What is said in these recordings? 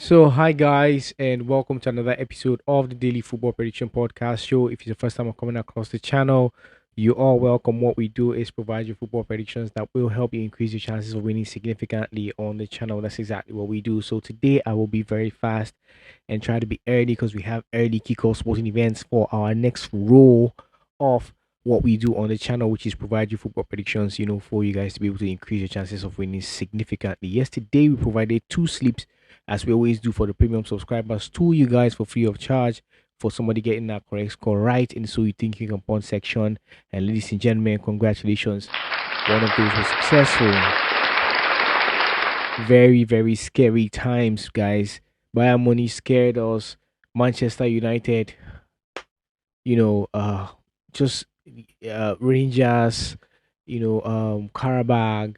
So, hi guys, and welcome to another episode of the Daily Football Prediction Podcast Show. If it's the first time I'm coming across the channel, you are welcome. What we do is provide you football predictions that will help you increase your chances of winning significantly on the channel. That's exactly what we do. So, today I will be very fast and try to be early because we have early kickoff sporting events for our next row of what we do on the channel, which is provide you football predictions, for you guys to be able to increase your chances of winning significantly. Yesterday, we provided two slips as we always do for the premium subscribers to you guys for free of charge for somebody getting that correct score right in So You Think You Can Pawn section. And ladies and gentlemen, congratulations. One of those was successful. Very, very scary times, guys. Bayern Money scared us. Manchester United, you know, just Rangers, Karabag,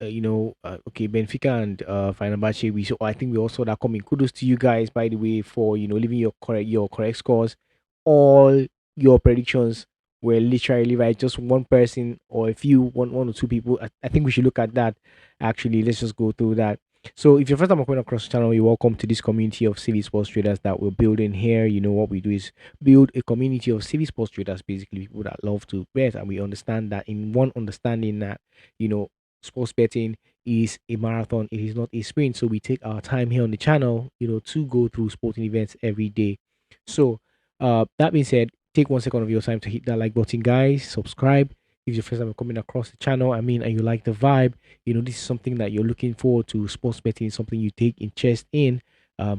okay, Benfica and Fenerbahce. I think we all saw that coming. Kudos to you guys, by the way, for leaving your correct scores. All your predictions were literally right. Just one person or a few, one or two people. I think we should look at that. Actually, let's just go through that. So, if you're first time coming across the channel, you're welcome to this community of civil sports traders that we're building here. What we do is build a community of civil sports traders, basically people that love to bet, and we understand that in one understanding that you know sports betting is a marathon, it is not a sprint. So we take our time here on the channel, to go through sporting events every day. So that being said, take 1 second of your time to hit that like button, guys. Subscribe if it's your first time coming across the channel. I mean, and you like the vibe, this is something that you're looking forward to. Sports betting is something you take interest in.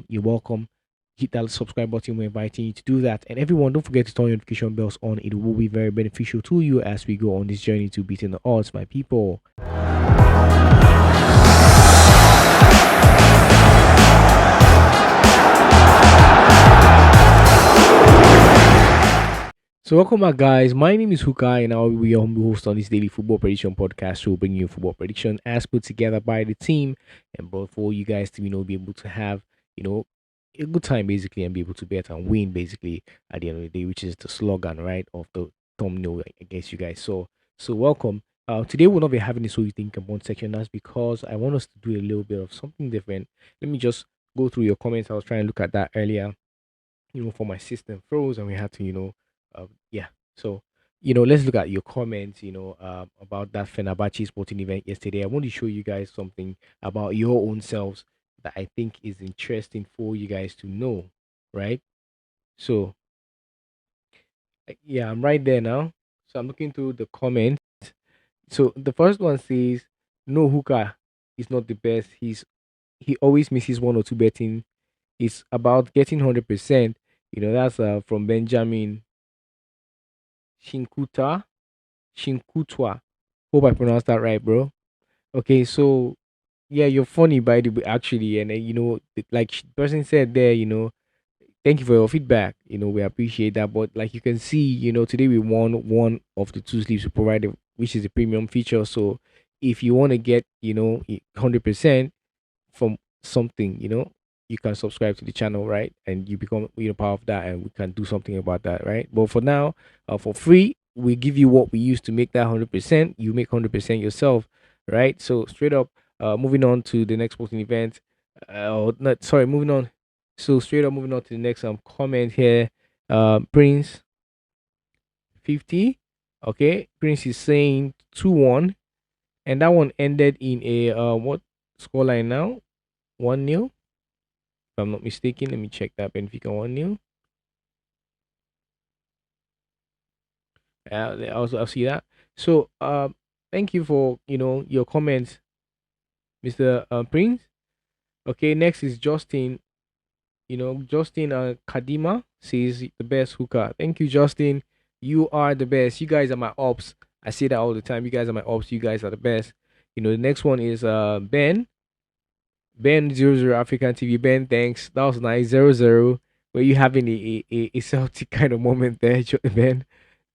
You're welcome. Hit that subscribe button. We're inviting you to do that. And everyone, don't forget to turn your notification bells on. It will be very beneficial to you as we go on this journey to beating the odds, my people. So welcome back, guys. My name is Hukai, and I will be your host on this daily football prediction podcast. We'll bring you football prediction as put together by the team and brought for you guys to be able to have a good time basically and be able to bet and win basically at the end of the day, which is the slogan right of the thumbnail, I guess you guys saw. So welcome. Today we'll not be having this So You Think About section. That's because I want us to do a little bit of something different. Let me just go through your comments. I was trying to look at that earlier, for my system froze and we had to, yeah. So, let's look at your comments, about that Fenerbahce sporting event yesterday. I want to show you guys something about your own selves that I think is interesting for you guys to know, right? So, yeah, I'm right there now. So I'm looking through the comments. So the first one says, "No, Hooker is not the best. He always misses one or two betting. It's about getting 100%. That's from Benjamin Shinkuta Shinkutwa. Hope I pronounced that right, bro. Okay, so yeah, you're funny by the way, actually, and like the person said there, thank you for your feedback. We appreciate that. But like you can see, today we won one of the two sleeves we provided, which is a premium feature. So if you want to get, 100% from something, you can subscribe to the channel, right? And you become, part of that, and we can do something about that, right? But for now, for free, we give you what we use to make that 100%. You make 100% yourself, right? So straight up, moving on to the next sporting event. Or not, sorry, moving on. So straight up, moving on to the next comment here. Prince 50. Okay, Prince is saying 2-1, and that one ended in a what scoreline now? 1-0. If I'm not mistaken. Let me check that. Benfica 1-0. I'll see that. So thank you for your comments, Mr. Prince. Okay, next is Justin. Justin Kadima says the best hooker. Thank you, Justin. You are the best. You guys are my ops. I say that all the time. You guys are my ops. You guys are the best. The next one is Ben. Ben 00 African TV. Ben, thanks. That was nice. 00. Were you having a Celtic kind of moment there, Ben?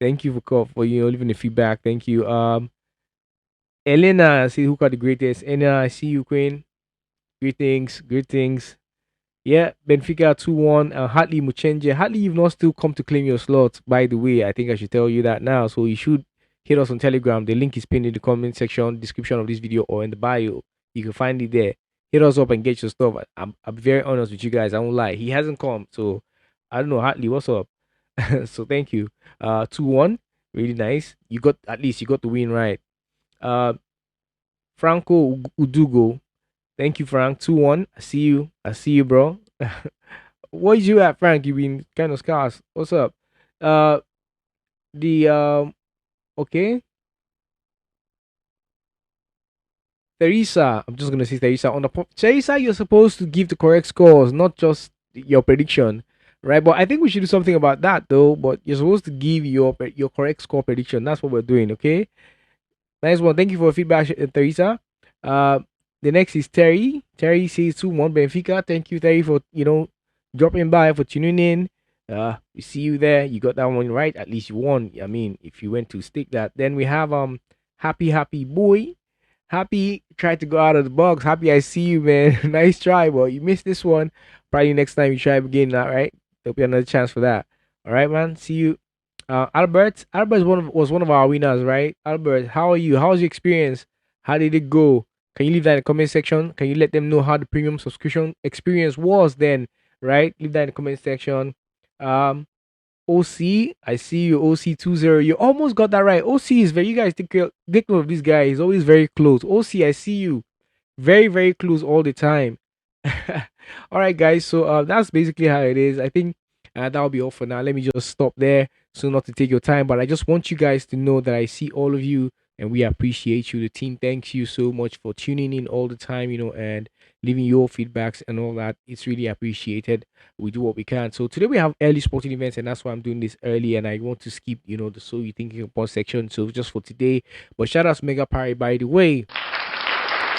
Thank you for leaving the feedback. Thank you. Elena, see who got the greatest. Elena, I see you, Queen. Greetings, greetings. Yeah, Benfica 2-1. Hartley Muchenje. Hartley, you've not still come to claim your slot, by the way. I think I should tell you that now. So you should hit us on Telegram. The link is pinned in the comment section, description of this video, or in the bio. You can find it there. hit us up and get your stuff. I'm very honest with you guys. I won't lie. He hasn't come, so I don't know. Hartley, what's up? So thank you. 2-1, really nice. You got at least you got the win right. Uh, Franco Udugo, thank you, Frank. 2-1. I see you. I see you, bro. Where's you at, Frank? You been kind of scarce. What's up? Uh, the okay. Teresa, I'm just gonna say Teresa on the Teresa. You're supposed to give the correct scores, not just your prediction, right? But I think we should do something about that though. But you're supposed to give your correct score prediction. That's what we're doing, okay? Nice one. Thank you for the feedback, Teresa. Uh, the next is Terry. Terry says 2-1 Benfica. Thank you, Terry, for dropping by for tuning in. We see you there. You got that one right. At least you won. I mean, if you went to stick that, then we have happy boy. Happy tried to go out of the box. Happy, I see you, man. Nice try, but you missed this one. Probably next time you try again. All right, there'll be another chance for that. All right, man. See you. Albert. Albert was one of our winners, right? Albert, how are you? How was your experience? How did it go? Can you leave that in the comment section? Can you let them know how the premium subscription experience was then? Right? Leave that in the comment section. Um, OC, I see you, OC20. You almost got that right. OC is very, you guys take note of this guy. He's always very close. OC, I see you. Very, very close all the time. All right, guys. So that's basically how it is. I think that'll be all for now. Let me just stop there so not to take your time. But I just want you guys to know that I see all of you and we appreciate you. The team thanks you so much for tuning in all the time, and leaving your feedbacks and all that. It's really appreciated. We do what we can. So today we have early sporting events, and that's why I'm doing this early. And I want to skip, the so you thinking about section. So just for today. But shout out to Mega Party, by the way.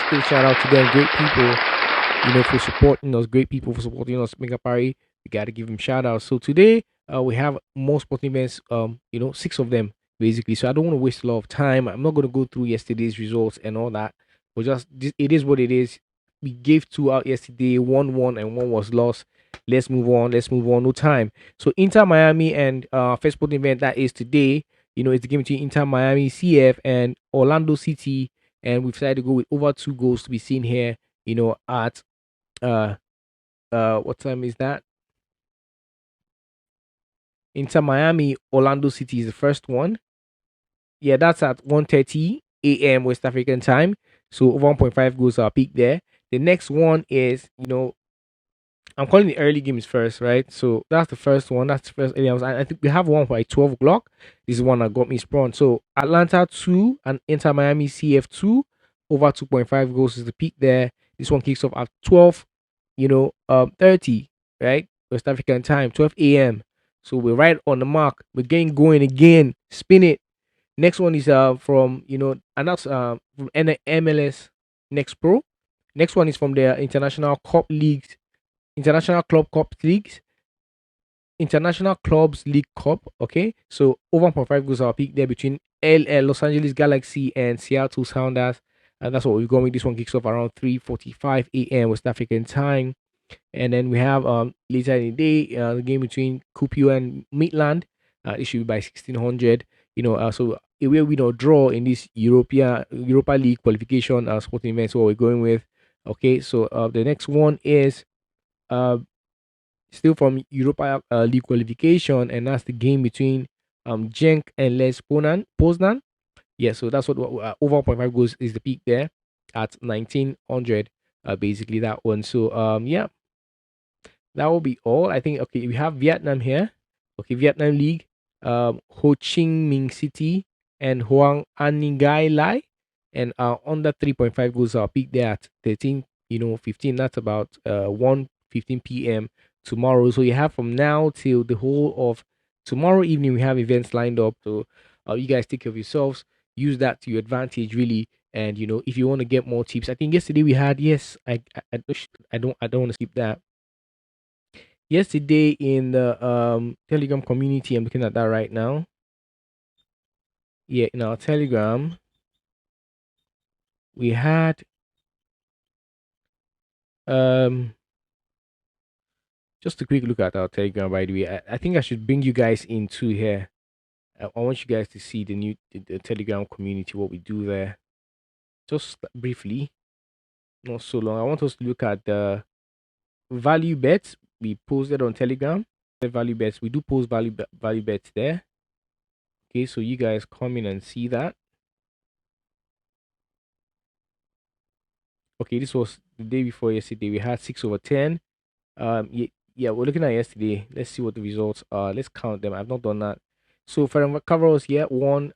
Still shout out to them, great people, for supporting us, great people for supporting us, Mega Party. We gotta give them shout out. So today, we have more sporting events, 6 of them basically. So I don't want to waste a lot of time. I'm not gonna go through yesterday's results and all that. But it is what it is. We gave two out yesterday, one won and one was lost. Let's move on. Let's move on. No time. So Inter Miami and first sporting event that is today. It's the game between Inter Miami CF and Orlando City, and we've decided to go with over 2 goals to be seen here. At uh what time is that? Inter Miami, Orlando City is the first one. Yeah, that's at 1:30 a.m. West African time. So 1.5 goals are peak there. The next one is, I'm calling the early games first, right? So that's the first one. That's the first early games. I think we have one by 12 o'clock. This is one that got me sprung. So Atlanta 2 and Inter Miami CF 2 over 2.5 goals is the peak there. This one kicks off at 12, 30, right? West African time, 12 a.m. So we're right on the mark. We're getting going again. Spin it. Next one is from and that's from MLS Next Pro. Next one is from the International Cup Leagues, International Club Cup Leagues, International Clubs League Cup. Okay, so over 1.5 goes our peak there between Los Angeles Galaxy and Seattle Sounders, and that's what we're going with. This one kicks off around 3:45 a.m. West African time. And then we have later in the day the game between Kupio and Midland. It should be by 1600. So a way we don't draw in this Europa League qualification sporting events. What we're going with. Okay, so the next one is uh still from Europa League qualification, and that's the game between Genk and Les Poznan. Yeah, so that's what over 1.5 goals is the peak there at 1900. Basically that one. So yeah, that will be all. I think okay, we have Vietnam here. Okay, Vietnam League. Ho Chi Minh City and Hoang An Ngai Lai. And under 3.5 goals are peak there at 13, 15. That's about 1:15 p.m. tomorrow. So you have from now till the whole of tomorrow evening, we have events lined up. So you guys take care of yourselves. Use that to your advantage, really. And if you want to get more tips, I think yesterday we had yes, I don't want to skip that. Yesterday in the Telegram community, I'm looking at that right now. Yeah, in our Telegram, we had um just a quick look at our Telegram. By the way, I think I should bring you guys into here. I want you guys to see the Telegram community, what we do there, just briefly. not so long. I want us to look at the value bets we posted on Telegram. The value bets, we do post value bets there. Okay, so you guys come in and see that. Okay, this was the day before yesterday. We had 6/10. Yeah, we're looking at yesterday. Let's see what the results are. Let's count them. I've not done that. So for the coveralls, yeah, one,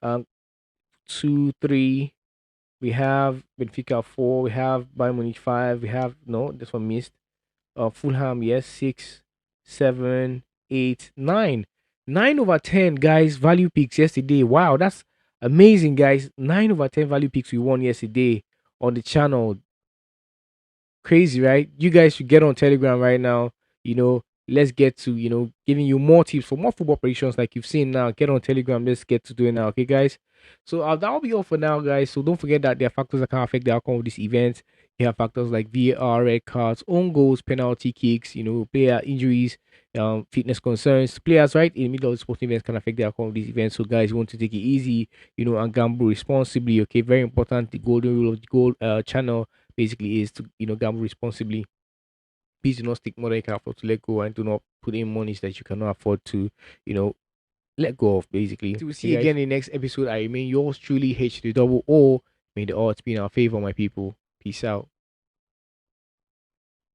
two, three. We have Benfica 4. We have Bayern Munich 5. We have no, this one missed. Fulham, yes, 6, 7, 8, 9. 9/10, guys. Value picks yesterday. Wow, that's amazing, guys. 9/10 value picks we won yesterday on the channel. Crazy, right? You guys should get on Telegram right now. Let's get to giving you more tips for more football predictions like you've seen now. Get on Telegram. Let's get to doing now, okay, guys. So that'll be all for now, guys. So don't forget that there are factors that can affect the outcome of this event. You have factors like VAR, red cards, own goals, penalty kicks, player injuries, fitness concerns. Players right in the middle of the sporting events can affect the outcome of these events. So guys, you want to take it easy, and gamble responsibly. Okay, very important. The golden rule of the gold channel basically is to gamble responsibly. Please do not stick more than you can afford to let go, and do not put in monies that you cannot afford to you know let go of, basically. So we'll see you again in the next episode. I remain yours truly, H to double O. May the odds be in our favor, my people. Peace out.